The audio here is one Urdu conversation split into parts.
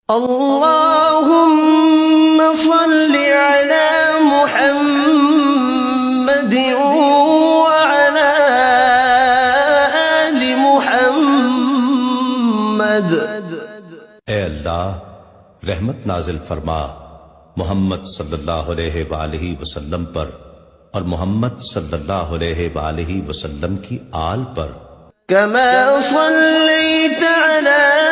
اللهم صل على محمد وعلى آل محمد۔ اے اللہ رحمت نازل فرما محمد صلی اللہ علیہ وآلہ وسلم پر اور محمد صلی اللہ علیہ وآلہ وسلم کی آل پر۔ كما صليت على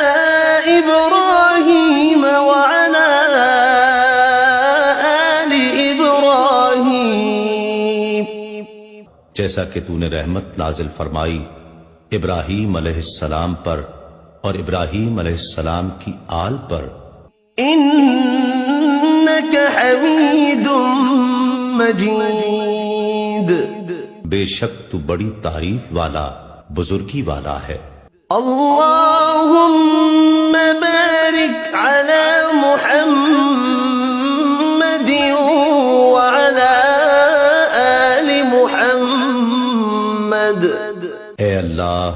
إبراهيم وعلى آل إبراهيم، جیسا کہ تو نے رحمت نازل فرمائی ابراہیم علیہ السلام پر اور ابراہیم علیہ السلام کی آل پر۔ إنك حميد مجيد، بے شک تو بڑی تعریف والا بزرگی والا ہے۔ اللهم بارك على محمد وعلى آل محمد۔ اے اللہ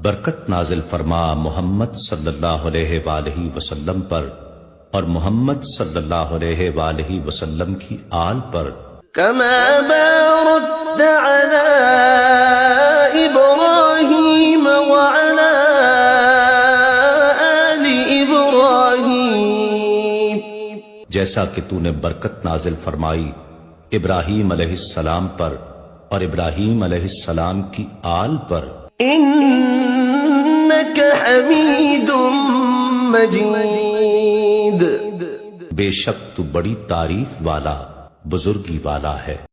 برکت نازل فرما محمد صلی اللہ علیہ وآلہ وسلم پر اور محمد صلی اللہ علیہ وآلہ وسلم کی آل پر۔ كما باركت على إبراهيم وعلى آل إبراهيم، جیسا کہ تو نے برکت نازل فرمائی ابراہیم علیہ السلام پر اور ابراہیم علیہ السلام کی آل پر۔ إنك حميد مجيد، بے شک تو بڑی تعریف والا بزرگی والا ہے۔